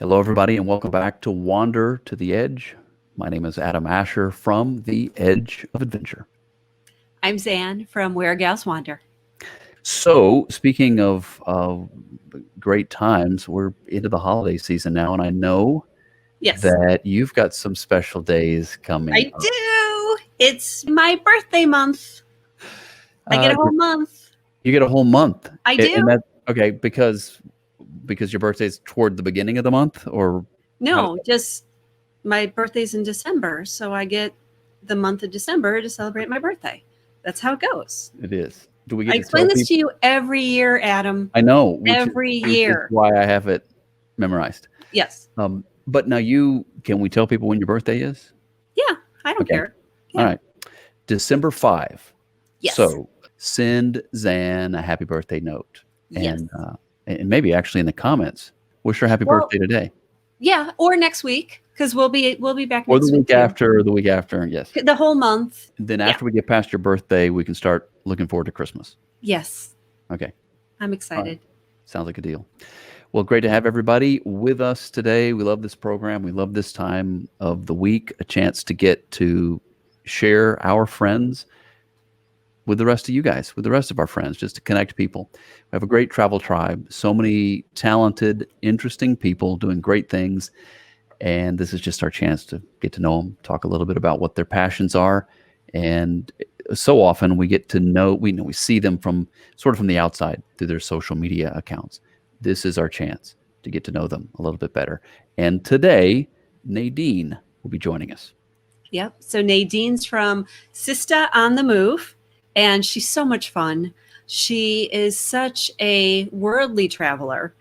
Hello, everybody, and welcome back to Wander to the Edge. My name is Adam Asher from the Edge of Adventure. I'm Zanne from Where Gals Wander. So, speaking of great times, we're into the holiday season now, and I know Yes, that you've got some special days coming I up. do. It's my birthday month. I get a whole month. You get a whole month. I And do. that okay because your birthday's toward the beginning of the month, or how does No, just my birthday's in December, so I get the month of December to celebrate my birthday. That's how it goes. it is? Do we I get to explain tell this to people? you every year, Adam. I know, Every which is year. why I have it memorized. Yes. But now can we tell people when your birthday is? Yeah, I don't Okay. care. All Yeah. right. December 5. Yes. So send Zan a happy birthday note. Yes. And maybe actually in the comments, wish her happy birthday today. Yeah, or next week, because we'll be back Or next the week too. after, or the week after, yes. The whole month. And then after we get past your birthday, we can start looking forward to Christmas. Yes. Okay. I'm excited. Right. Sounds like a deal. Well, great to have everybody with us today. We love this program. We love this time of the week, a chance to get to share our friends with the rest of you guys, with the rest of our friends, just to connect people. We have a great travel tribe, so many talented, interesting people doing great things. And this is just our chance to get to know them, talk a little bit about what their passions are. And so often we get to know, we see them from the outside through their social media accounts. This is our chance to get to know them a little bit better. And today, Nadine will be joining us. Yep. So Nadine's from Sista on the Move, and she's so much fun. She is such a worldly traveler,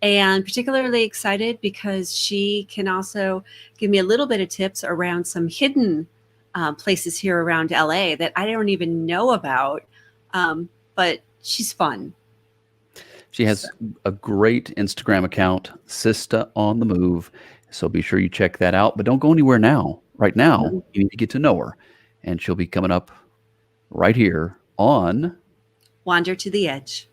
and particularly excited because she can also give me a little bit of tips around some hidden places here around LA that I don't even know about. But she's fun. She has a great Instagram account, Sista on the Move. So be sure you check that out. But don't go anywhere now. Right now, you need to get to know her. And she'll be coming up right here on Wander to the Edge.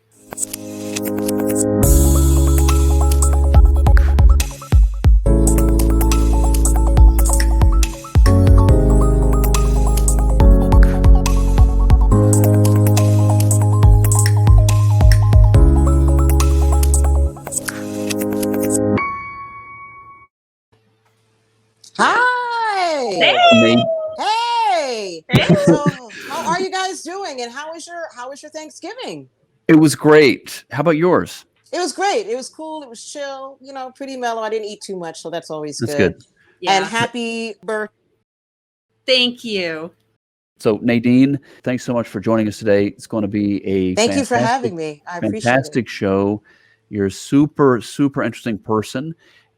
Hi. Hey. Hey. Hey. So, how are you guys doing? And how was your Thanksgiving? It was great. How about yours? It was great. It was cool. It was chill. Pretty mellow. I didn't eat too much, so that's always That's good. good. Yeah. And happy birthday. Thank you. So Nadine, thanks so much for joining us today. It's going to be a Thank you for having me. I appreciate fantastic show. You're a super, super interesting person.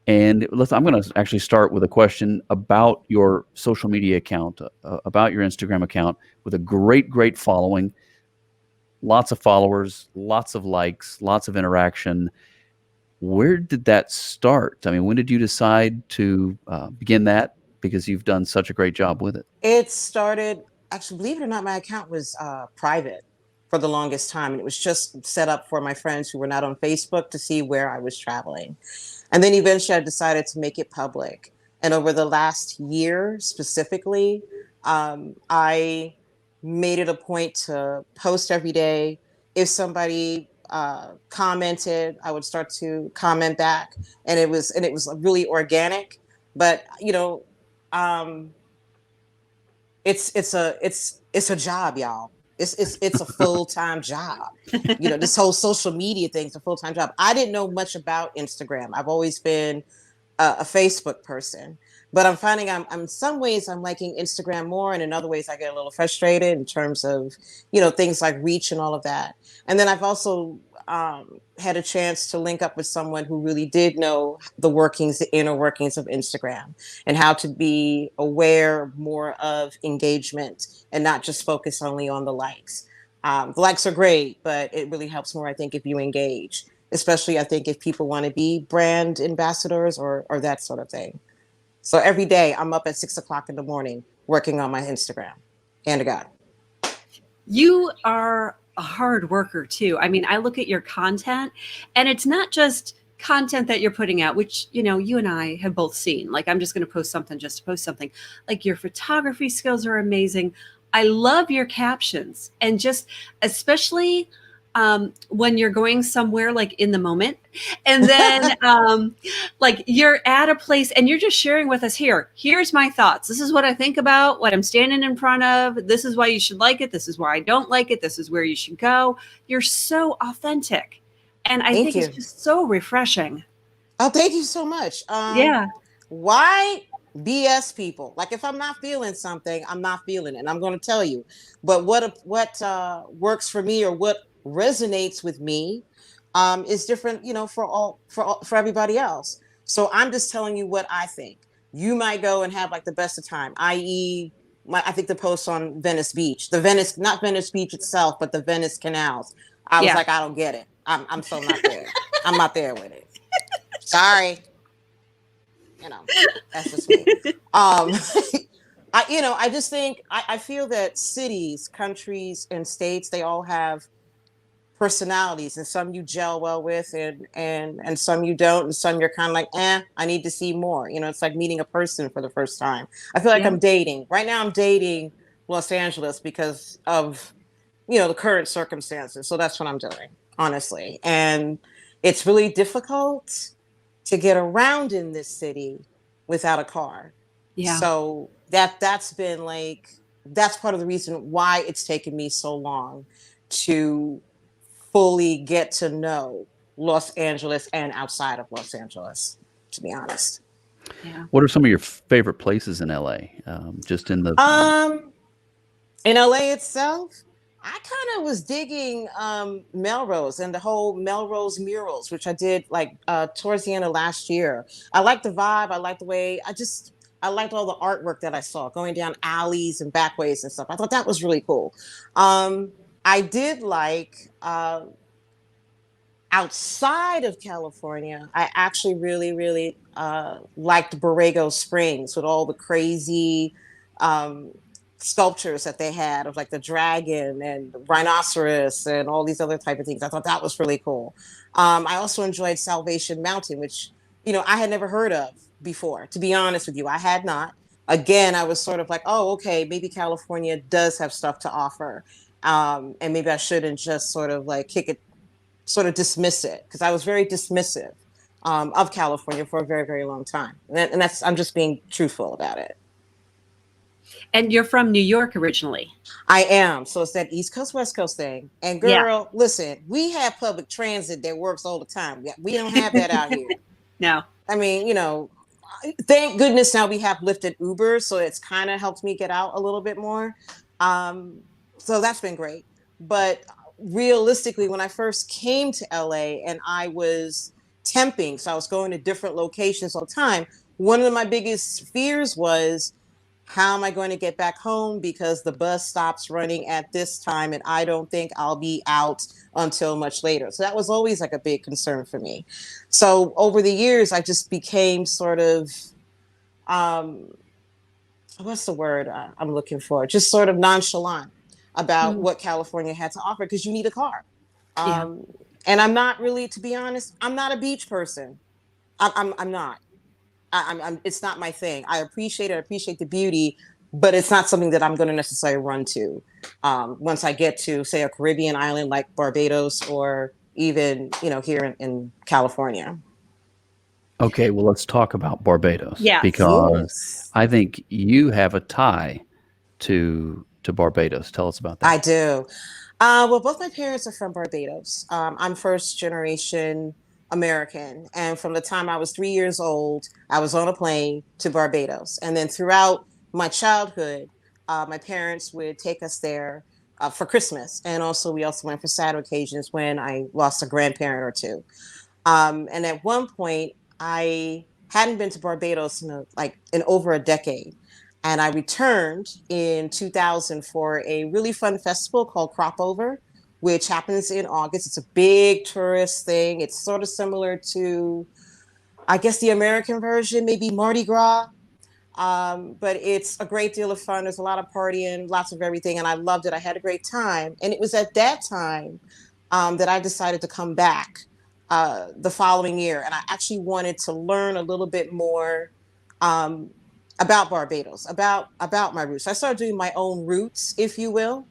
And I'm going to actually start with a question about your social media account, about your Instagram account, with a great, great following. Lots of followers, lots of likes, lots of interaction. Where did that start? I mean, when did you decide to begin that? Because you've done such a great job with it. It started, actually, believe it or not, my account was private for the longest time. And it was just set up for my friends who were not on Facebook to see where I was traveling. And then eventually I decided to make it public. And over the last year specifically, I made it a point to post every day. If somebody commented, I would start to comment back. And it was really organic. But it's a job, y'all. It's a full-time job. This whole social media thing is a full-time job. I didn't know much about Instagram. I've always been a Facebook person, but I'm finding I'm in some ways I'm liking Instagram more, and in other ways I get a little frustrated in terms of things like reach and all of that. And then I've also had a chance to link up with someone who really did know the inner workings of Instagram and how to be aware more of engagement and not just focus only on the likes. The likes are great, but it really helps more, I think, if you engage, especially I think if people want to be brand ambassadors or that sort of thing. So every day I'm up at 6 o'clock in the morning working on my Instagram. Hand to God. You are a hard worker too. I mean, I look at your content and it's not just content that you're putting out, which, you know, you and I have both seen. Like, I'm just going to post something just to post something. Like, your photography skills are amazing. I love your captions, and just especially when you're going somewhere like in the moment, and then like you're at a place and you're just sharing with us, here's my thoughts. This is what I think about what I'm standing in front of. This is why you should like it. This is why I don't like it. This is where you should go. You're so authentic. And I Thank think you. it's just so refreshing. Oh, thank you so much. Yeah. Why BS people? Like, if I'm not feeling something, I'm not feeling it, and I'm going to tell you. But what works for me, or what resonates with me, is different, you know, for everybody else. So I'm just telling you what I think. You might go and have like the best of time, i.e., I think the post on Venice Beach, not Venice Beach itself, but the Venice canals. I was like, I don't get it. I'm so not there. I'm not there with it. Sorry. You know, that's just me. I just think I feel that cities, countries, and states, they all have personalities, and some you gel well with, and some you don't, and some you're kind of like, I need to see more. You know, it's like meeting a person for the first time. I feel like I'm dating. Right now I'm dating Los Angeles because of, you know, the current circumstances. So that's what I'm doing, honestly. And it's really difficult to get around in this city without a car. Yeah. So that's been like, that's part of the reason why it's taken me so long to fully get to know Los Angeles and outside of Los Angeles, to be honest. Yeah. What are some of your favorite places in LA? Just in the in LA itself, I kind of was digging Melrose and the whole Melrose murals, which I did like towards the end of last year. I liked the vibe. I liked the way I liked all the artwork that I saw going down alleys and backways and stuff. I thought that was really cool. I did like outside of California, I actually really, really liked Borrego Springs with all the crazy sculptures that they had of like the dragon and the rhinoceros and all these other type of things. I thought that was really cool. I also enjoyed Salvation Mountain, which, you know, I had never heard of before. To be honest with you, I had not. Again, I was sort of like, oh, okay, maybe California does have stuff to offer. And maybe I shouldn't just sort of like sort of dismiss it, because I was very dismissive of California for a very, very long time. And that's, I'm just being truthful about it. And you're from New York originally. I am. So it's that East Coast, West Coast thing. And girl, listen, we have public transit that works all the time. We don't have that out here. No. I mean, you know, thank goodness now we have Lyft and Uber. So it's kind of helped me get out a little bit more. So that's been great. But realistically, when I first came to LA and I was temping, so I was going to different locations all the time, one of my biggest fears was, how am I going to get back home, because the bus stops running at this time and I don't think I'll be out until much later. So that was always like a big concern for me. So over the years, I just became sort of, what's the word I'm looking for? Just sort of nonchalant about what California had to offer, because you need a car. And I'm not really, to be honest, I'm not a beach person. I'm not. It's not my thing. I appreciate it. I appreciate the beauty, but it's not something that I'm going to necessarily run to once I get to, say, a Caribbean island like Barbados, or even, you know, here in California. Okay, well, let's talk about Barbados. Yes. Because I think you have a tie to Barbados. Tell us about that. I do. Well, both my parents are from Barbados. I'm first generation American. And from the time I was 3 years old, I was on a plane to Barbados. And then throughout my childhood, my parents would take us there for Christmas. And also, we also went for sad occasions when I lost a grandparent or two. And at one point, I hadn't been to Barbados in over a decade. And I returned in 2000 for a really fun festival called Crop Over, which happens in August. It's a big tourist thing. It's sort of similar to, I guess, the American version, maybe Mardi Gras. But it's a great deal of fun. There's a lot of partying, lots of everything. And I loved it. I had a great time. And it was at that time that I decided to come back the following year, and I actually wanted to learn a little bit more um, about Barbados, about my roots. I started doing my own roots, if you will.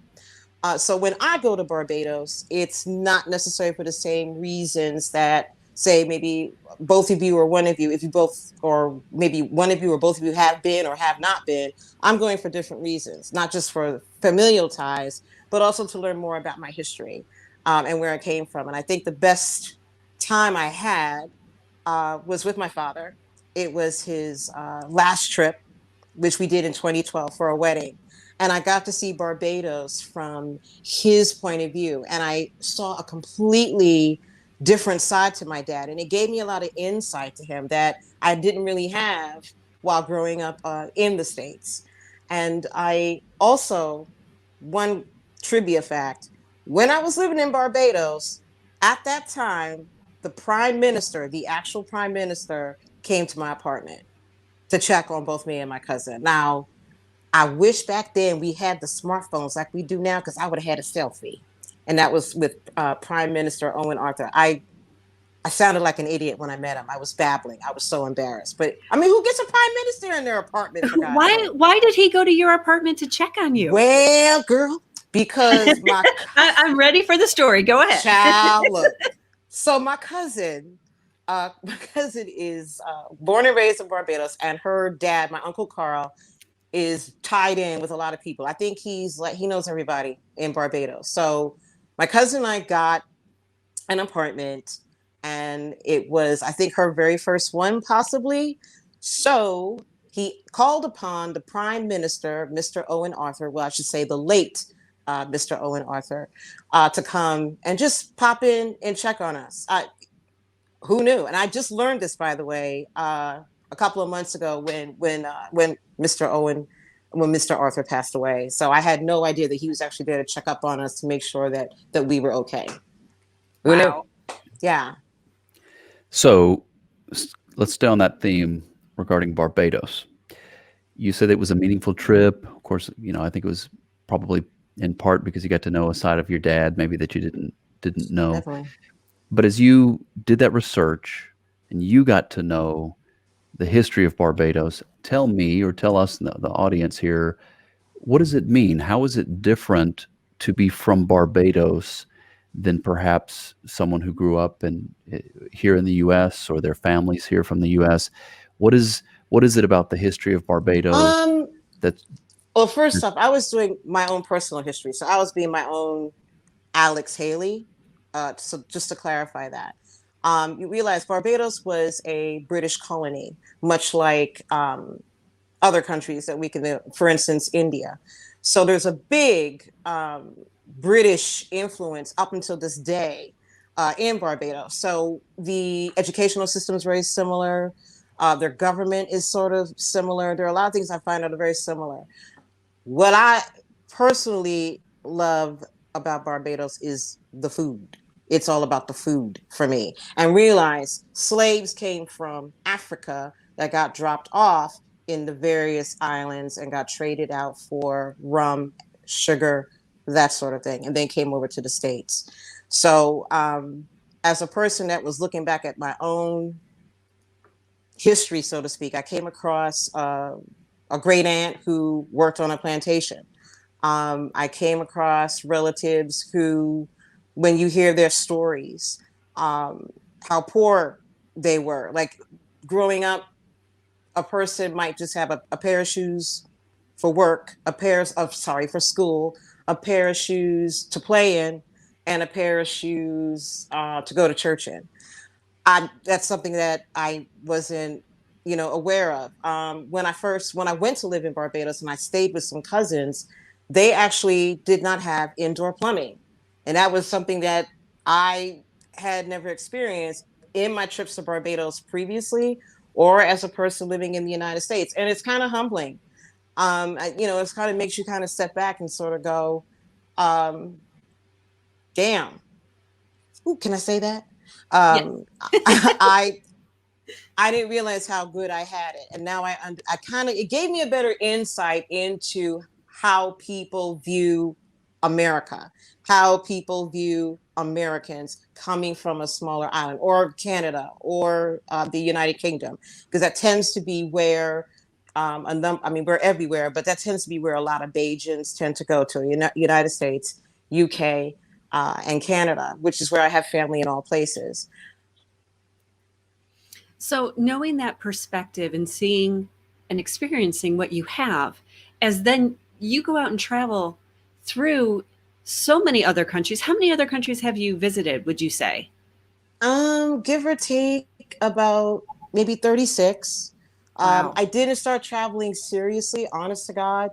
So when I go to Barbados, it's not necessarily for the same reasons that, say, maybe both of you or one of you, if you both, or maybe one of you or both of you have been or have not been. I'm going for different reasons, not just for familial ties, but also to learn more about my history and where I came from. And I think the best time I had was with my father. It was his last trip, which we did in 2012 for a wedding. And I got to see Barbados from his point of view. And I saw a completely different side to my dad. And it gave me a lot of insight to him that I didn't really have while growing up in the States. And I also, one trivia fact, when I was living in Barbados, at that time, the prime minister, the actual prime minister, came to my apartment to check on both me and my cousin. Now, I wish back then we had the smartphones like we do now, because I would have had a selfie. And that was with Prime Minister Owen Arthur. I sounded like an idiot when I met him. I was babbling. I was so embarrassed. But I mean, who gets a prime minister in their apartment, for God's sake? Why did he go to your apartment to check on you? Well, girl, because I'm ready for the story. Go ahead. Child, look. So my cousin is born and raised in Barbados, and her dad, my Uncle Carl, is tied in with a lot of people. I think he knows everybody in Barbados. So my cousin and I got an apartment, and it was, I think, her very first one, possibly. So he called upon the Prime Minister, Mr. Owen Arthur, well, I should say the late Mr. Owen Arthur, to come and just pop in and check on us. Who knew? And I just learned this, by the way, a couple of months ago when Mr. Arthur passed away. So I had no idea that he was actually there to check up on us to make sure that we were okay. Who knew? Yeah. So let's stay on that theme regarding Barbados. You said it was a meaningful trip. Of course, I think it was probably in part because you got to know a side of your dad maybe that you didn't know. Definitely. But as you did that research and you got to know the history of Barbados, tell me, or tell us, the audience here, what does it mean? How is it different to be from Barbados than perhaps someone who grew up here in the U.S. or their families here from the U.S.? What is it about the history of Barbados Well, first off, I was doing my own personal history, so I was being my own Alex Haley. So just to clarify that, you realize Barbados was a British colony, much like other countries that we can, for instance, India. So there's a big British influence up until this day in Barbados. So the educational system is very similar. Their government is sort of similar. There are a lot of things I find that are very similar. What I personally love about Barbados is the food. It's all about the food for me. And realize slaves came from Africa that got dropped off in the various islands and got traded out for rum, sugar, that sort of thing, and then came over to the States. So as a person that was looking back at my own history, so to speak, I came across a great aunt who worked on a plantation. I came across relatives who, when you hear their stories, how poor they were. Like growing up, a person might just have a pair of shoes for work, for school, a pair of shoes to play in, and a pair of shoes to go to church in. That's something that I wasn't, aware of. When I went to live in Barbados and I stayed with some cousins, they actually did not have indoor plumbing. And that was something that I had never experienced in my trips to Barbados previously, or as a person living in the United States. And it's kind of humbling. It's kind of makes you kind of step back and sort of go, damn. Ooh, can I say that? Yes. I didn't realize how good I had it. And now it gave me a better insight into how people view America, how people view Americans coming from a smaller island, or Canada, or the United Kingdom, because that tends to be where, I mean, we're everywhere, but that tends to be where a lot of Bajans tend to go to, United States, UK, and Canada, which is where I have family in all places. So knowing that perspective and seeing and experiencing what you have, as then you go out and travel through so many other countries. How many other countries have you visited, would you say? Give or take about maybe 36. Wow. I didn't start traveling seriously, honest to God,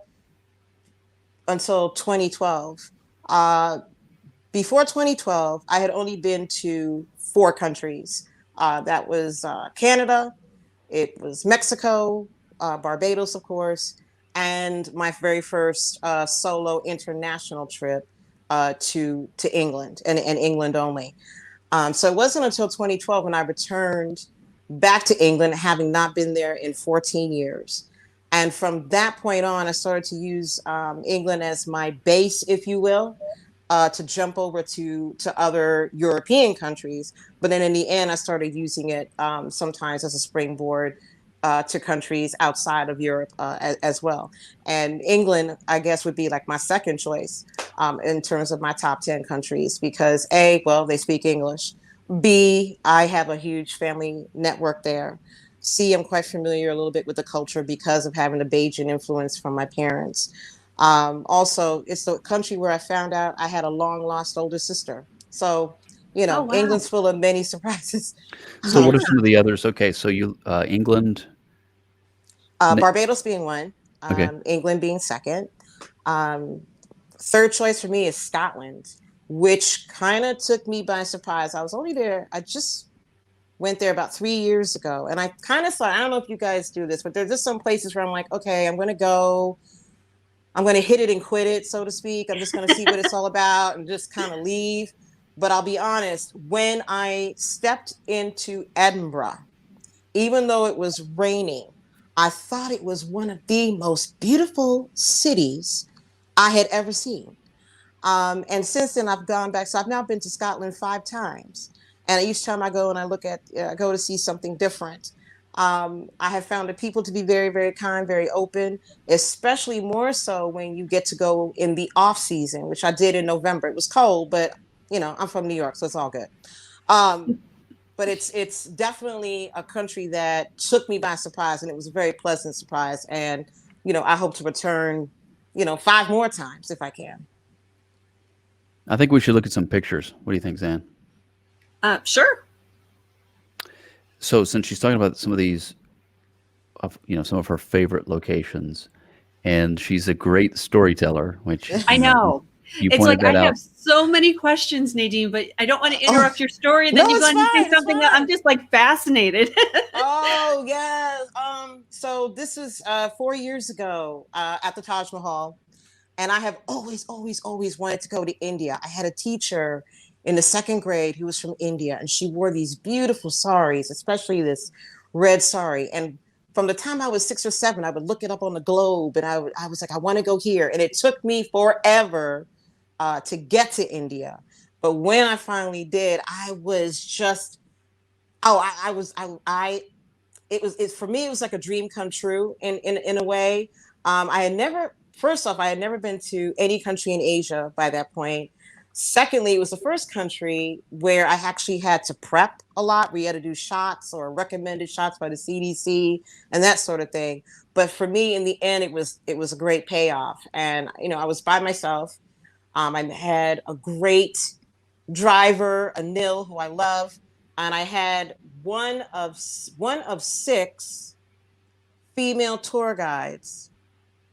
until 2012. Uh, Before 2012, I had only been to 4 countries. That was Canada, it was Mexico, Barbados, of course, and my very first solo international trip to England, and England only. So it wasn't until 2012 when I returned back to England, having not been there in 14 years. And from that point on, I started to use England as my base, if you will, to jump over to other European countries. But then in the end, I started using it sometimes as a springboard to countries outside of Europe as well. And England, I guess, would be like my second choice in terms of my top 10 countries, because A, well, they speak English. B, I have a huge family network there. C, I'm quite familiar a little bit with the culture because of having a Bajan influence from my parents. Also, it's the country where I found out I had a long lost older sister. So, Oh, wow. England's full of many surprises. So what are some of the others? Okay, so you England. Barbados being one, Okay. England being second. Um, Third choice for me is Scotland, which kind of took me by surprise. I was only there, I just went there about 3 years ago. And I kind of thought, I don't know if you guys do this, but there's just some places where I'm like, okay, I'm going to go, I'm going to hit it and quit it, so to speak. I'm just going to see what it's all about and just kind of leave. But I'll be honest, when I stepped into Edinburgh, even though it was raining, I thought it was one of the most beautiful cities I had ever seen. And since then, I've gone back. So I've now been to Scotland 5 times. And each time I go and I go to see something different. I have found the people to be very, very kind, very open, especially more so when you get to go in the off season, which I did in November. It was cold, but I'm from New York, so it's all good. But it's definitely a country that took me by surprise, and it was a very pleasant surprise. And I hope to return 5 more times if I can. I think we should look at some pictures. What do you think, Zanne? Sure. So since she's talking about some of these, some of her favorite locations, and she's a great storyteller, which I know. you It's pointed like that I out. have so many questions, Nadine, but I don't want to interrupt your story. And then no, you go it's on and fine, say it's something that fine. I'm just like fascinated. Oh, yes. So this was 4 years ago at the Taj Mahal. And I have always, always, always wanted to go to India. I had a teacher in the 2nd grade who was from India, and she wore these beautiful saris, especially this red sari. And from the time I was 6 or 7, I would look it up on the globe, and I was like, I want to go here. And it took me forever to get to India. But when I finally did, I was just, for me, it was like a dream come true in a way. First off, I had never been to any country in Asia by that point. Secondly, it was the first country where I actually had to prep a lot. We had to do shots or recommended shots by the CDC and that sort of thing. But for me, in the end, it was a great payoff. And I was by myself. I had a great driver, Anil, who I love, and I had one of 6 female tour guides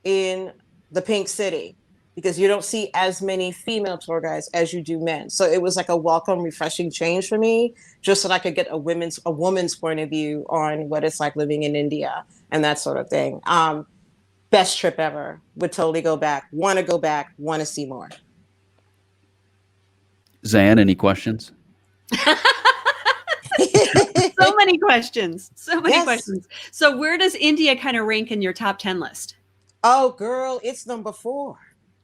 in the Pink City, because you don't see as many female tour guides as you do men. So it was like a welcome, refreshing change for me, just so that I could get a woman's point of view on what it's like living in India and that sort of thing. Best trip ever. Would totally go back. Want to see more. Zanne, any questions? So many questions. So many Yes. questions. So where does India kind of rank in your top 10 list? Oh, girl, it's number 4.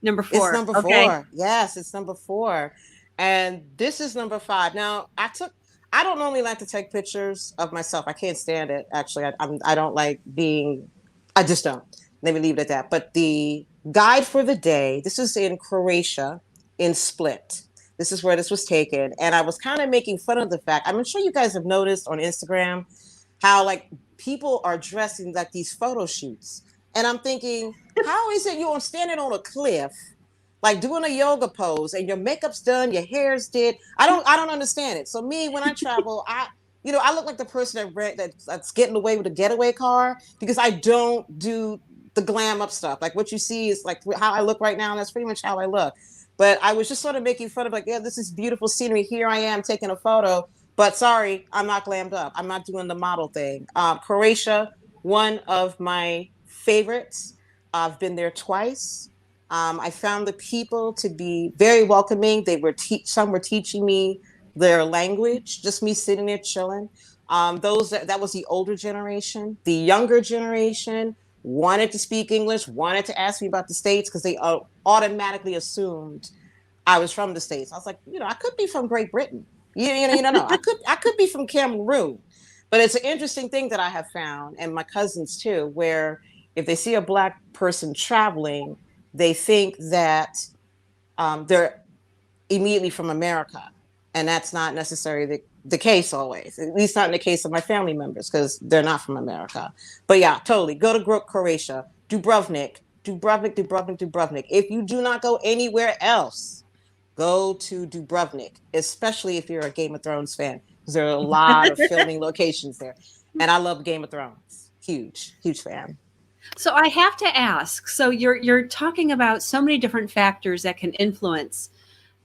Number 4. It's number Okay. 4. Yes, it's number 4. And this is number 5. Now, I don't normally like to take pictures of myself. I can't stand it. Actually, I don't like being, I just don't. Let me leave it at that. But the guide for the day, this is in Croatia, in Split. This is where this was taken. And I was kind of making fun of the fact, I'm sure you guys have noticed on Instagram how like people are dressing like these photo shoots. And I'm thinking, how is it you're standing on a cliff, like doing a yoga pose, and your makeup's done, your hair's did? I don't understand it. So me, when I travel, I look like the person that's getting away with a getaway car, because I don't do the glam up stuff. Like what you see is like how I look right now, and that's pretty much how I look. But I was just sort of making fun of like, yeah, this is beautiful scenery. Here I am taking a photo, but sorry, I'm not glammed up. I'm not doing the model thing. Croatia, one of my favorites. I've been there twice. I found the people to be very welcoming. Some were teaching me their language, just me sitting there chilling. That was the older generation. The younger generation wanted to speak English, wanted to ask me about the States, because they automatically assumed I was from the States. I was like, I could be from Great Britain. No. I could be from Cameroon. But it's an interesting thing that I have found, and my cousins too, where if they see a Black person traveling, they think that they're immediately from America. And that's not necessarily the case always, at least not in the case of my family members, because they're not from America. But yeah, totally. Go to Croatia, Dubrovnik. If you do not go anywhere else, go to Dubrovnik, especially if you're a Game of Thrones fan, because there are a lot of filming locations there. And I love Game of Thrones. Huge fan. So I have to ask, so you're talking about so many different factors that can influence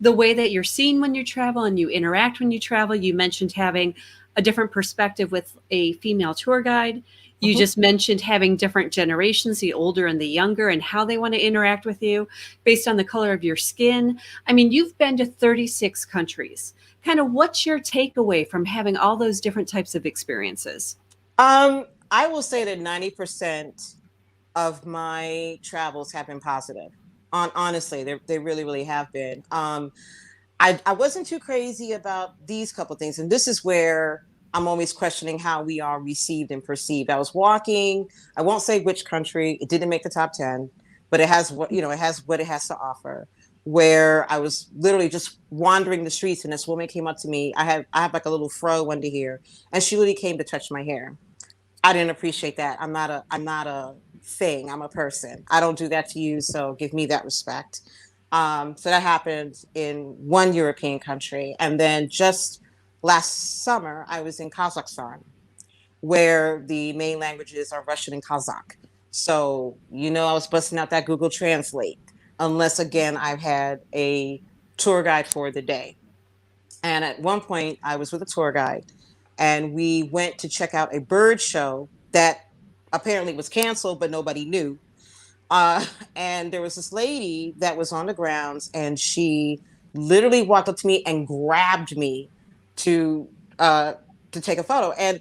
the way that you're seen when you travel and you interact when you travel. You mentioned having a different perspective with a female tour guide. You just mentioned having different generations, the older and the younger, and how they want to interact with you based on the color of your skin. I mean, you've been to 36 countries. Kind of what's your takeaway from having all those different types of experiences? I will say that 90% of my travels have been positive. Honestly, they really, really have been. I wasn't too crazy about these couple things, and this is where I'm always questioning how we are received and perceived. I was walking, I won't say which country, it didn't make the top 10, but it has what it has to offer. Where I was literally just wandering the streets, and this woman came up to me. I have like a little fro under here, and she really came to touch my hair. I didn't appreciate that. I'm not a thing. I'm a person. I don't do that to you, so give me that respect. So that happened in one European country, and then just last summer I was in Kazakhstan, where the main languages are Russian and Kazakh. So I was busting out that Google Translate, unless again I've had a tour guide for the day. And at one point I was with a tour guide, and we went to check out a bird show that apparently was canceled, but nobody knew. And there was this lady that was on the grounds, and she literally walked up to me and grabbed me to take a photo. And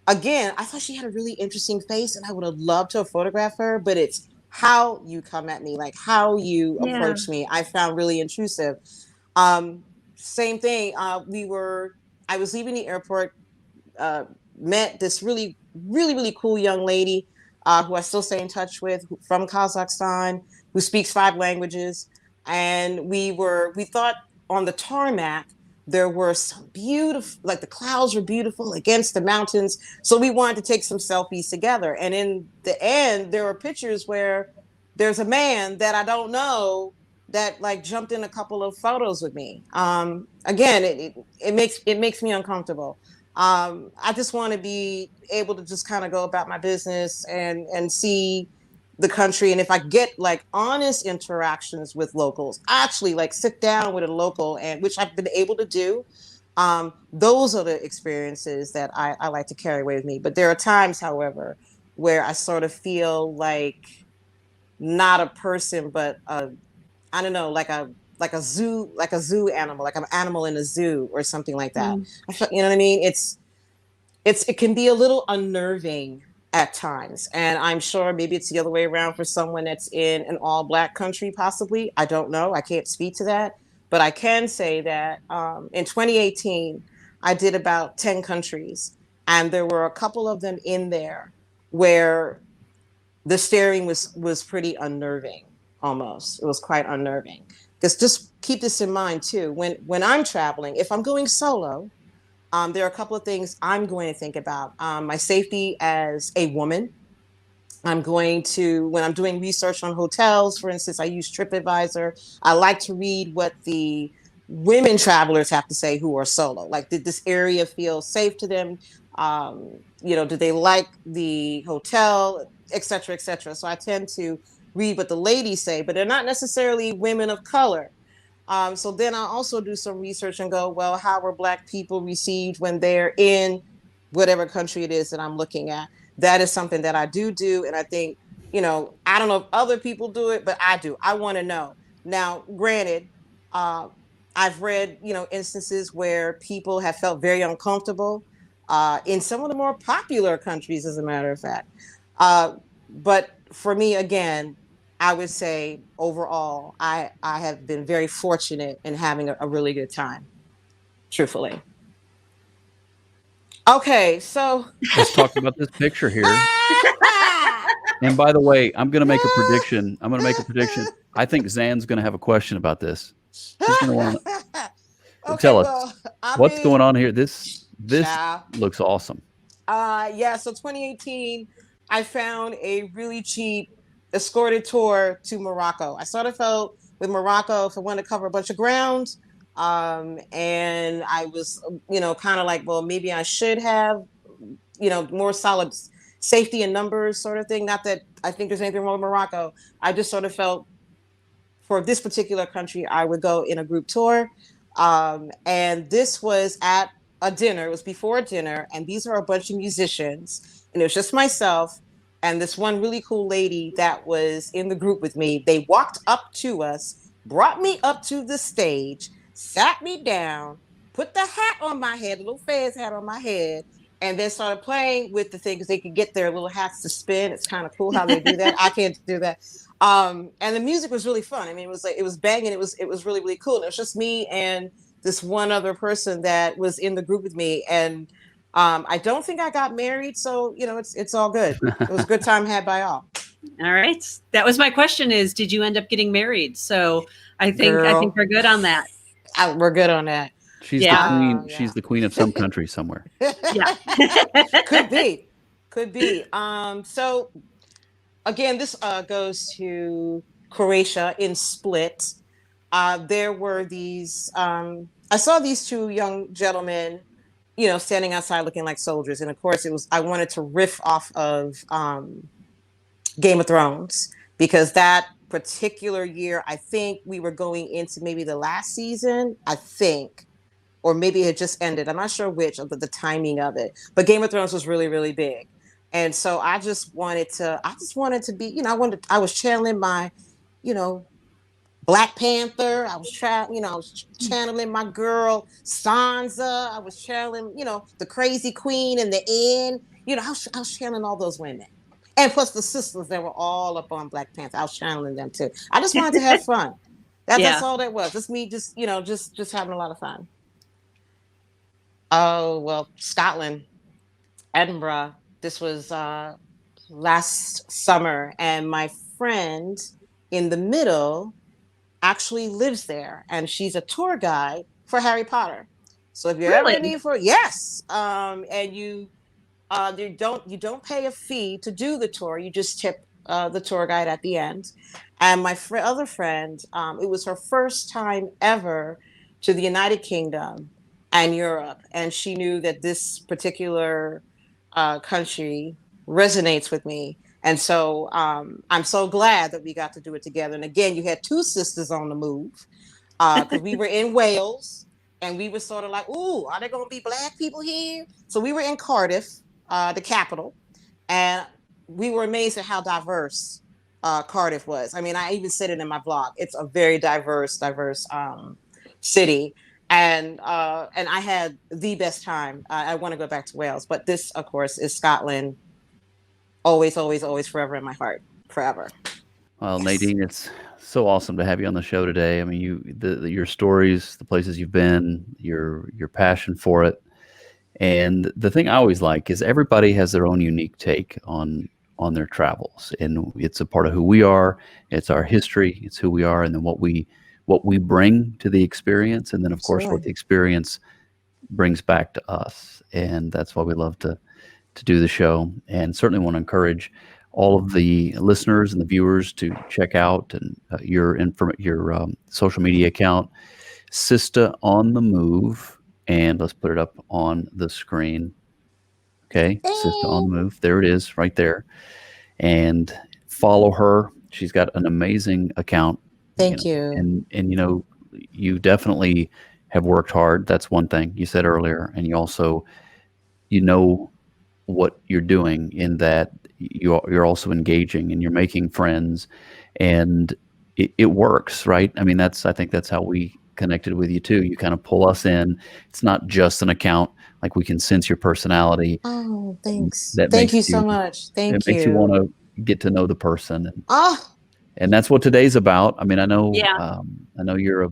again, I thought she had a really interesting face, and I would have loved to have photographed her, but it's how you come at me, like how you approach me, I found really intrusive. Same thing. I was leaving the airport, met this really, really, really cool young lady who I still stay in touch with, from Kazakhstan, who speaks 5 languages. And we thought on the tarmac, there were some beautiful, like the clouds were beautiful against the mountains. So we wanted to take some selfies together. And in the end, there were pictures where there's a man that I don't know that like jumped in a couple of photos with me. Again, it makes me uncomfortable. I just want to be able to just kind of go about my business and see the country. And if I get like honest interactions with locals, actually like sit down with a local, and which I've been able to do, those are the experiences that I like to carry away with me. But there are times, however, where I sort of feel like not a person, but I don't know, like a zoo animal, like an animal in a zoo or something like that. You know what I mean? It can be a little unnerving at times. And I'm sure maybe it's the other way around for someone that's in an all Black country, possibly. I don't know. I can't speak to that. But I can say that in 2018, I did about 10 countries. And there were a couple of them in there where the staring was pretty unnerving, almost. It was quite unnerving. Because just keep this in mind, too. When I'm traveling, if I'm going solo, there are a couple of things I'm going to think about. My safety as a woman. I'm going to, when I'm doing research on hotels, for instance, I use TripAdvisor. I like to read what the women travelers have to say who are solo. Like, did this area feel safe to them? Did they like the hotel, et cetera, et cetera. So I tend to read what the ladies say, but they're not necessarily women of color. So then I also do some research and go, well, how were Black people received when they're in whatever country it is that I'm looking at? That is something that I do. And I think, I don't know if other people do it, but I do. I want to know. Now, granted, I've read, instances where people have felt very uncomfortable in some of the more popular countries, as a matter of fact. But for me, again, I would say overall, I have been very fortunate in having a really good time, truthfully. Okay, so let's talk about this picture here. And by the way, I'm going to make a prediction. I think Zanne's going to have a question about this. She's going to want to tell us what's going on here. This looks awesome. So 2018, I found a really cheap escorted tour to Morocco. I sort of felt with Morocco, if I wanted to cover a bunch of ground, and I was, kind of like, well, maybe I should have, more solid safety in numbers sort of thing. Not that I think there's anything wrong with Morocco. I just sort of felt for this particular country, I would go in a group tour. And this was at a dinner. It was before dinner. And these are a bunch of musicians. And it was just myself and this one really cool lady that was in the group with me. They walked up to us, brought me up to the stage, sat me down, put the hat on my head, a little Fez hat on my head, and then started playing with the thing because they could get their little hats to spin. It's kind of cool how they do that. I can't do that. And the music was really fun. I mean, it was banging. It was really, really cool. And it was just me and this one other person that was in the group with me. And I don't think I got married, so it's all good. It was a good time had by all. All right. That was my question: is did you end up getting married? So I think we're good on that. We're good on that. She's the queen. Yeah. She's the queen of some country somewhere. Yeah, could be. So again, this goes to Croatia in Split. There were these. I saw these two young gentlemen, standing outside looking like soldiers, and of course, I wanted to riff off of Game of Thrones because that particular year, I think we were going into maybe the last season. I think. Or maybe it had just ended. I'm not sure which of the timing of it, but Game of Thrones was really, really big. And so I just wanted to be, I was channeling my, Black Panther. I was channeling my girl Sansa. I was channeling, the crazy queen in the end. I was channeling all those women. And plus the sisters that were all up on Black Panther. I was channeling them too. I just wanted to have fun. That's all that was. Just me, just having a lot of fun. Oh, well, Scotland, Edinburgh. This was last summer. And my friend in the middle actually lives there. And she's a tour guide for Harry Potter. So if you're ever in need for, yes. And you don't pay a fee to do the tour. You just tip the tour guide at the end. And my other friend, it was her first time ever to the United Kingdom and Europe, and she knew that this particular country resonates with me, and so I'm so glad that we got to do it together. And again, you had two sisters on the move because we were in Wales, and we were sort of like, "Ooh, are there going to be Black people here?" So we were in Cardiff, the capital, and we were amazed at how diverse Cardiff was. I mean, I even said it in my blog. It's a very diverse city. And I had the best time. I want to go back to Wales, but this, of course, is Scotland. always, always, always, forever in my heart, forever. Well, Yes. Nadine, it's so awesome to have you on the show today. I mean, your stories, the places you've been, your passion for it, and the thing I always like is everybody has their own unique take on their travels, and it's a part of who we are. It's our history. It's who we are, and then what we bring to the experience, and then of course what Absolutely. the experience brings back to us. And that's why we love to do the show, and certainly want to encourage all of the listeners and the viewers to check out and your social media account, Sista on the Move, and let's put it up on the screen. Okay, Sista on the Thank Move. There it is, right there, and follow her. She's got an amazing account, thank you. and you definitely have worked hard. That's one thing you said earlier, and you also know what you're doing in that you're also engaging and you're making friends, and it works, right? I mean, I think that's how we connected with you too. You kind of pull us in. It's not just an account. Like, we can sense your personality. Oh, thanks. That Thank makes you you so much. it Thank makes you want you. to get to know the person, Oh, and that's what today's about. I mean, Yeah. I know you're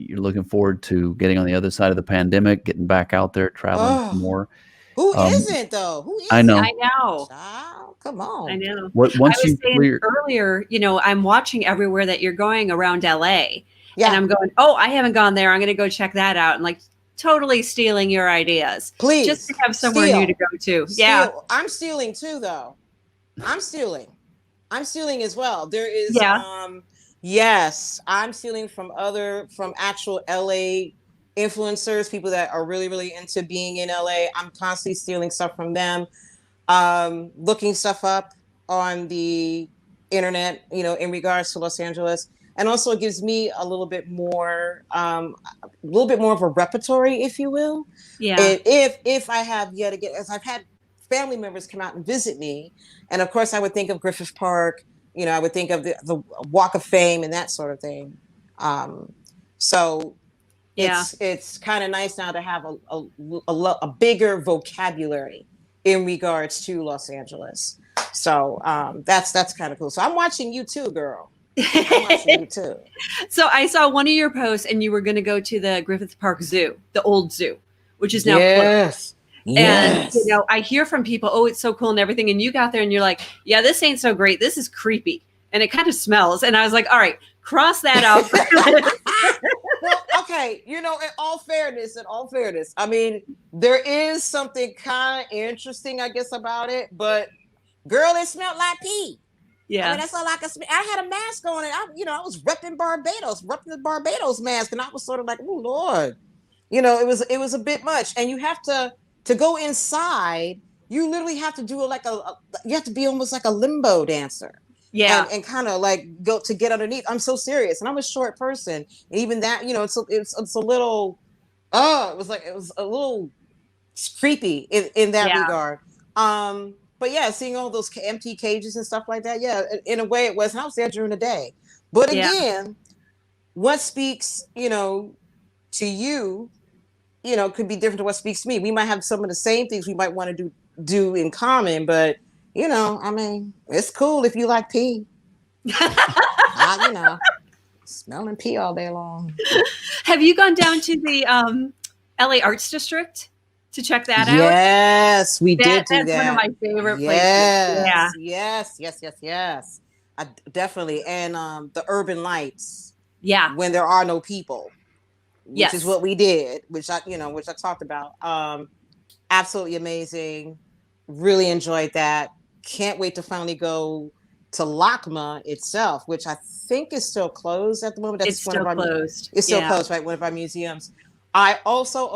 looking forward to getting on the other side of the pandemic, getting back out there, traveling some oh. more. Who Um, isn't though? Who I isn't? I know. know. Child, come I on. know. What I once was you saying clear, earlier, I'm watching everywhere that you're going around LA, and Yeah, I'm going, oh, I haven't gone there. I'm going to go check that out, and like totally stealing your ideas just to please have somewhere new to steal. go to. Yeah. Steal. I'm stealing too, though. I'm stealing. I'm stealing as well. There is Yeah. yes, I'm stealing from actual LA influencers, people that are really, really into being in LA. I'm constantly stealing stuff from them. Looking stuff up on the internet, in regards to Los Angeles. And also it gives me a little bit more of a repertory, if you will. Yeah. And if I have yet again, as I've had family members come out and visit me, and of course I would think of Griffith Park, I would think of the Walk of Fame and that sort of thing. So Yeah. it's kind of nice now to have a bigger vocabulary in regards to Los Angeles. So that's kind of cool. So I'm watching you too, girl. I'm watching you too. So I saw one of your posts, and you were going to go to the Griffith Park Zoo, the old zoo, which is now closed. Yes. And Yes. I hear from people, oh, it's so cool and everything. And you got there and you're like, yeah, this ain't so great. This is creepy. And it kind of smells. And I was like, all right, cross that out. Well, okay, in all fairness, I mean, there is something kind of interesting, I guess, about it. But girl, it smelled like pee. I mean, Yeah. that's all I could smell. I had a mask on, and I was repping the Barbados mask, and I was sort of like, oh Lord, it was a bit much. And you have to go inside. You literally have to do you have to be almost like a limbo dancer. Yeah. And kind of like go to get underneath. I'm so serious, and I'm a short person, and even that, it's a little. Oh, it was a little creepy in that Yeah. regard. But yeah, seeing all those empty cages and stuff like that, yeah, in a way it was, and I was there during the day. But Yeah. again, what speaks, to you, could be different to what speaks to me. We might have some of the same things we might want to do in common, but I mean, it's cool if you like pee. Smelling pee all day long. Have you gone down to the LA Arts District to check that out? Yes, we did do That's that. one of my favorite Yes, places. yes. Definitely. And the urban lights Yeah. when there are no people, which Yes. is what we did, which I talked about. Absolutely amazing. Really enjoyed that. Can't wait to finally go to LACMA itself, which I think is still closed at the moment. It's still closed. It's still Yeah. closed, right? One of our museums. I also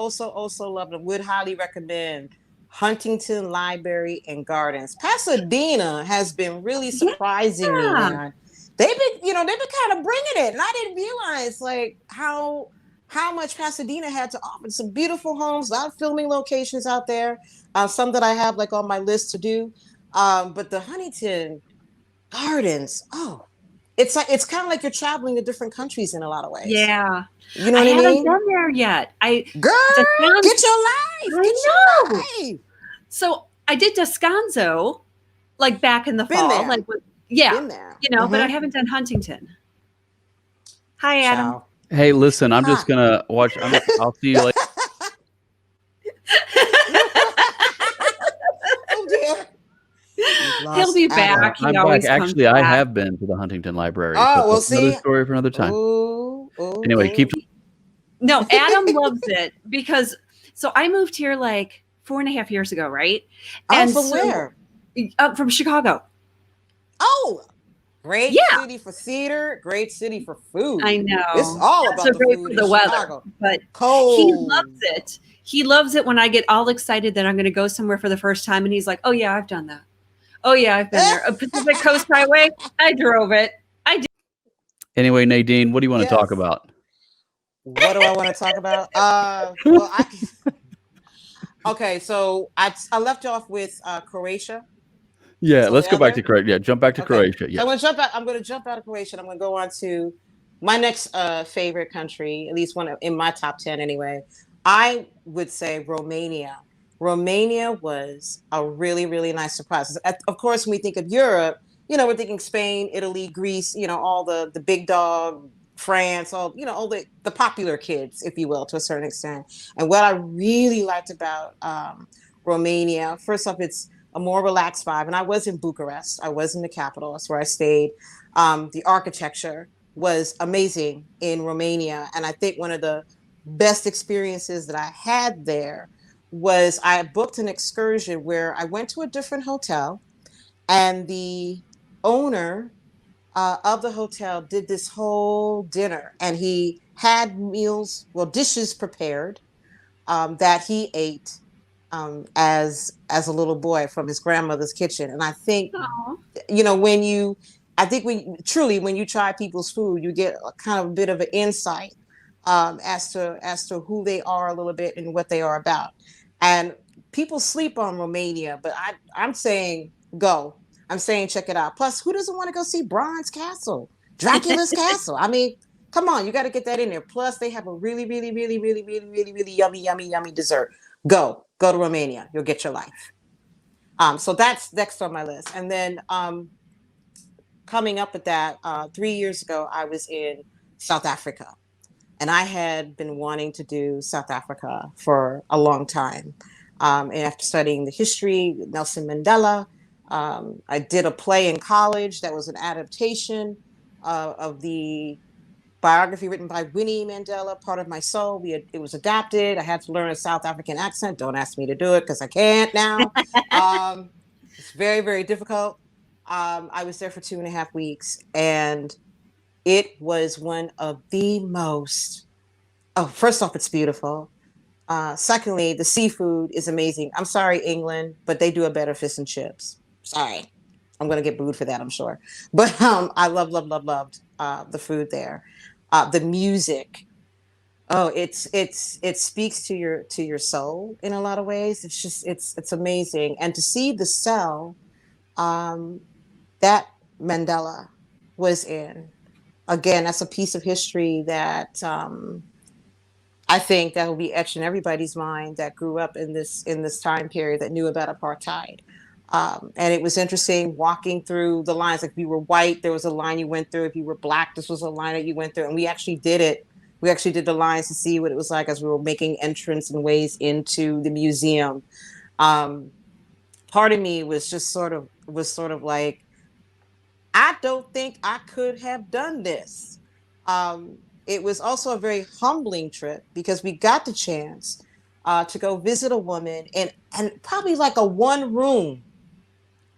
love and would highly recommend Huntington Library and Gardens. Pasadena has been really surprising me, Yeah. man. They've been kind of bringing it, and I didn't realize like how much Pasadena had to offer. Some beautiful homes, a lot of filming locations out there. Some that I have like on my list to do. But the Huntington Gardens, it's kind of like you're traveling to different countries in a lot of ways. Yeah. You know what I haven't mean? been there yet. Girl, Descanso- get your life. I Get your know. life. So I did Descanso, like back in the Been fall. there. Like, yeah, Been there. you know, but I haven't done Huntington. Hi, Adam. Ciao. Hey, listen, I'm just Hi. gonna watch. I'll see you later. Oh dear. We've He'll lost be Adam. back. He I'm back. always comes Actually, I back. have been to the Huntington Library, Oh, but we'll that's another see. story for another time. Ooh, Anyway, keep. No, Adam loves it because so I moved here like 4.5 years ago, right? Oh, from where? From Chicago. Oh, great Yeah. city for theater, great city for food. I know. It's all Not about so the great food for the in weather, Chicago. but Cold. he loves it. He loves it when I get all excited that I'm going to go somewhere for the first time, and he's like, "Oh yeah, I've done that. Oh yeah, I've been there. A Pacific Coast Highway. I drove it. I did." Anyway, Nadine, what do you want to talk Yes. about? What do I want to talk about? Well, okay, so I left off with Croatia. Yeah, let's go back Together? to Croatia. Yeah, jump back to Okay. Croatia. So Yeah. I'm going to jump out of Croatia. And I'm going to go on to my next favorite country, at least one in my top 10 anyway. I would say Romania. Romania was a really, really nice surprise. Of course, when we think of Europe, we're thinking Spain, Italy, Greece, all the big dog, France, all the popular kids, if you will, to a certain extent. And what I really liked about Romania, first off, it's a more relaxed vibe. And I was in Bucharest. I was in the capital. That's where I stayed. The architecture was amazing in Romania. And I think one of the best experiences that I had there was I booked an excursion where I went to a different hotel, and the owner of the hotel did this whole dinner, and he had dishes prepared that he ate as a little boy from his grandmother's kitchen. And I think, when you try people's food, you get a kind of a bit of an insight as to who they are a little bit and what they are about. And people sleep on Romania, but I'm saying go. I'm saying check it out. Plus, who doesn't want to go see Bronze Castle, Dracula's Castle? I mean, come on, you got to get that in there. Plus, they have a really, really, really, really, really, really, really yummy, yummy, yummy dessert. Go to Romania. You'll get your life. So that's next on my list. And then coming up with that, 3 years ago, I was in South Africa. And I had been wanting to do South Africa for a long time. And after studying the history, Nelson Mandela, I did a play in college that was an adaptation of the biography written by Winnie Mandela, Part of My Soul. It was adapted. I had to learn a South African accent. Don't ask me to do it because I can't now. It's very, very difficult. I was there for 2.5 weeks, and it was one of the most. Oh, first off, it's beautiful. Secondly, the seafood is amazing. I'm sorry, England, but they do a better fish and chips. Sorry. I'm going to get booed for that, I'm sure. But I loved the food there. The music. Oh, it speaks to your soul in a lot of ways. It's just, it's amazing. And to see the cell that Mandela was in, again, that's a piece of history that I think that will be etched in everybody's mind that grew up in this time period, that knew about apartheid. And it was interesting walking through the lines. Like if you were white, there was a line you went through. If you were black, this was a line that you went through. And we actually did it. We actually did the lines to see what it was like as we were making entrance and ways into the museum. Part of me was just sort of like, I don't think I could have done this. It was also a very humbling trip because we got the chance to go visit a woman and probably like a one room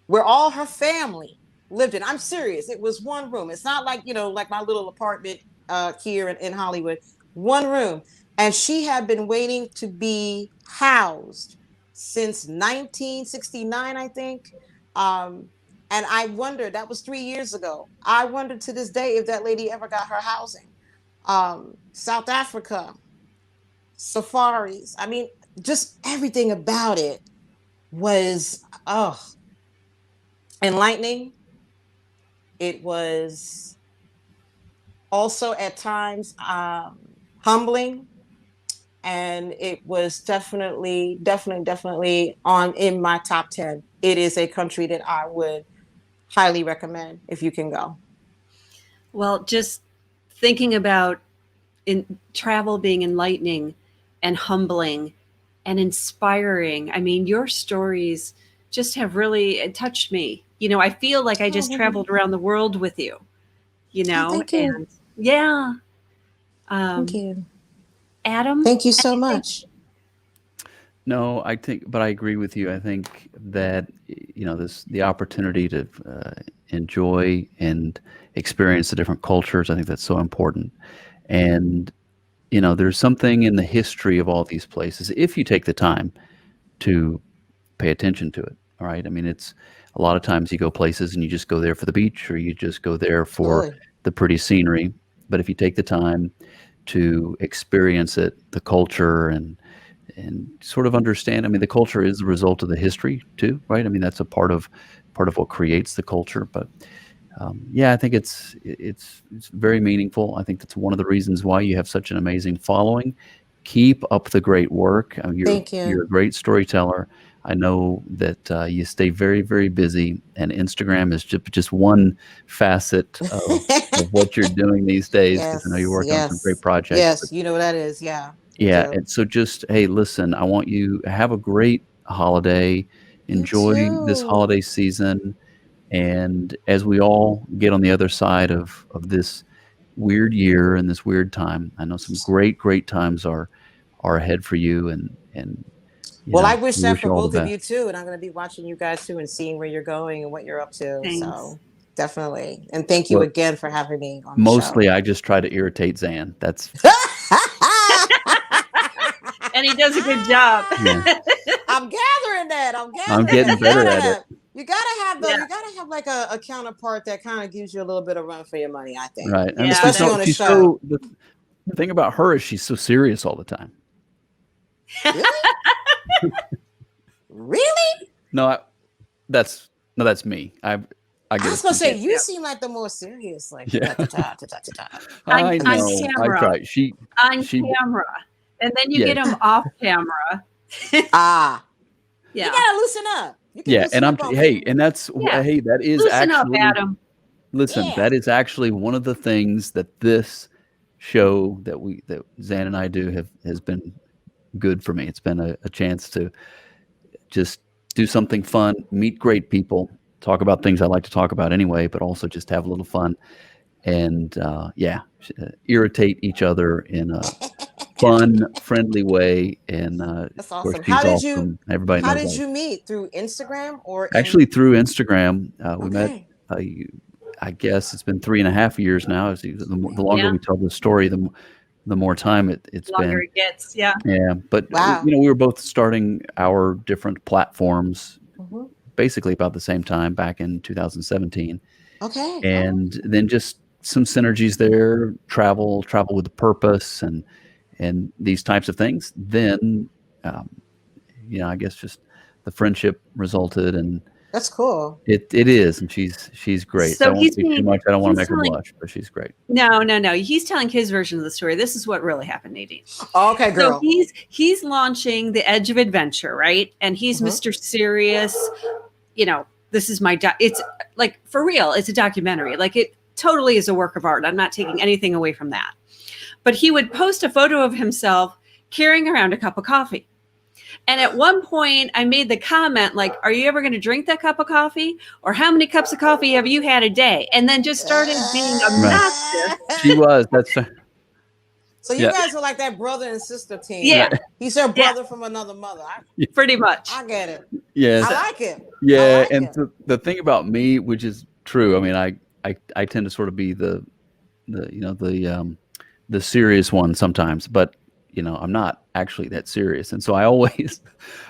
where all her family lived in. I'm serious. It was one room. It's not like, like my little apartment here in Hollywood, one room. And she had been waiting to be housed since 1969, I think. And I wondered, that was 3 years ago. I wonder to this day if that lady ever got her housing. South Africa, safaris. I mean, just everything about it was enlightening. It was also at times humbling, and it was definitely in my top 10 it is a country that I would highly recommend if you can go. Well, just thinking about travel being enlightening and humbling and inspiring. I mean, your stories just have really touched me. I feel like I just traveled around the world with you, Thank you. and yeah. Thank you. Adam, Thank you so much. No, but I agree with you. I think that the opportunity to enjoy and experience the different cultures. I think that's so important, and there's something in the history of all these places if you take the time to pay attention to it. All right. I mean, it's a lot of times you go places and you just go there for the beach or you just go there for Absolutely. the pretty scenery. But if you take the time to experience it, the culture and sort of understand, I mean, the culture is the result of the history too, right? I mean, that's a part of what creates the culture. But yeah, I think it's very meaningful. I think that's one of the reasons why you have such an amazing following. Keep up the great work. I mean, Thank you're you. a great storyteller. I know that you stay very, very busy, and Instagram is just one facet of what you're doing these days. Because I know you're Yes, working on some great yes, projects. But yes. You know what that is. Yeah, I yeah, do. and so just hey, listen, I want you to have a great holiday. You Enjoy this too. holiday season. And as we all get on the other side of this weird year and this weird time, I know some great, great times are ahead for you, and Well, I wish we that wish for you all the both of best. you too, and I'm going to be watching you guys too and seeing where you're going and what you're up to. thanks. So definitely, and thank you Well, again for having me on the show. mostly I just try to irritate Zan. That's And he does a good job. yeah. I'm gathering that. I'm I'm gathering getting that. better at it. You gotta have though. Yeah, You gotta have like a counterpart that kind of gives you a little bit of run for your money. I think, Right. I mean, yeah. especially on a she's show. so the thing about her is she's so serious all the time. Really, really. No, that's no, that's me. I I get was gonna say attention. you Yeah. seem like the more serious, like Yeah. ta-ta-ta-ta-ta-ta-ta. on I And on this, know. I camera, try. on She camera, and then you yeah. get him off camera. ah, you Yeah, gotta loosen up. You can Yeah, loosen and up on hey, camera. and that's yeah. hey, that is Loosen up, actually Adam. listen, Yeah. that is actually one of the things that this show that Zan and I do has been good for me. It's been a chance to just do something fun, meet great people, talk about things I like to talk about anyway, but also just have a little fun and yeah, irritate each other in a fun, friendly way. And That's of course, awesome. she's awesome. Everybody How knows did that. you meet? Through Instagram or in? Actually, through Instagram, we met. Okay. Uh, I guess it's been 3.5 years now. The longer Yeah, we tell the story, the more time it's longer been. it gets. Yeah. Yeah, but Wow. we were both starting our different platforms Hmm. basically about the same time back in 2017, Okay. All right. and then just some synergies there, travel with a purpose, and these types of things. Then, um, I guess just the friendship resulted, and That's cool. it is, and she's great. So I So won't say too much. I don't want to he's make her telling blush, but she's great. no. He's telling his version of the story. This is what really happened, Nadine. Okay, So girl. he's launching the Edge of Adventure, right? And he's Hmm. Mr. Serious. This is it's like for real, it's a documentary. Like it totally is a work of art. I'm not taking anything away from that. But he would post a photo of himself carrying around a cup of coffee. And at one point, I made the comment, like, are you ever going to drink that cup of coffee? Or how many cups of coffee have you had a day? And then just started being Right. obnoxious. She was. That's So you yeah. guys are like that brother and sister team. Yeah, Right. He's her yeah, brother from another mother. pretty much. I get it. Yes. I like it. I Yeah, like and it. the thing about me, which is true, I mean, I tend to sort of be the serious one sometimes, but I'm not actually that serious, and so I always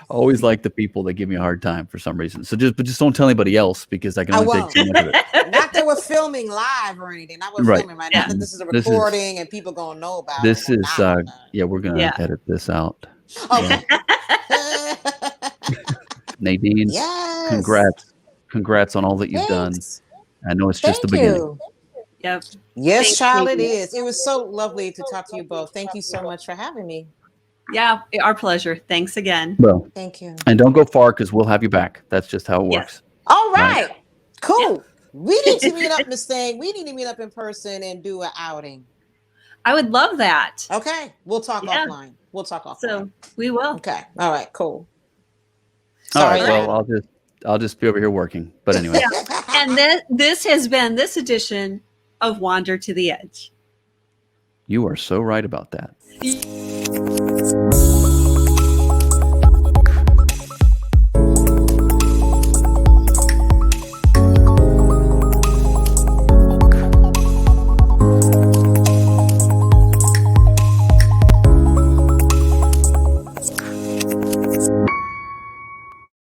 always like the people that give me a hard time for some reason. So just don't tell anybody else because I can I only take won't. so much of it. Not that we're filming live or anything. Not we're Right. filming right. Yeah, Not that this is a This is recording and people gonna know about it. this We're is not. yeah, we're gonna yeah. edit this out. Okay. Nadine, Yes. congrats on all that you've done. Thanks. I know it's just the Thank beginning. you. Yep. Yes, Thanks, child, it Nadine. is. It was so lovely to talk to you both. Thank you so much for having me. Yeah, our pleasure. Thanks again. Well, Thank you. and don't go far because we'll have you back. That's just how it Yes. works. All Right. right. Cool. We need to meet up, Miss Thing. We need to meet up in person and do an outing. I would love that. Okay. We'll talk Yeah. offline. We'll talk offline. So we will. Okay. All right. Cool. All right. Sorry. Well, I'll just be over here working. But anyway, And this has been this edition of Wander to the Edge. you are so right about that.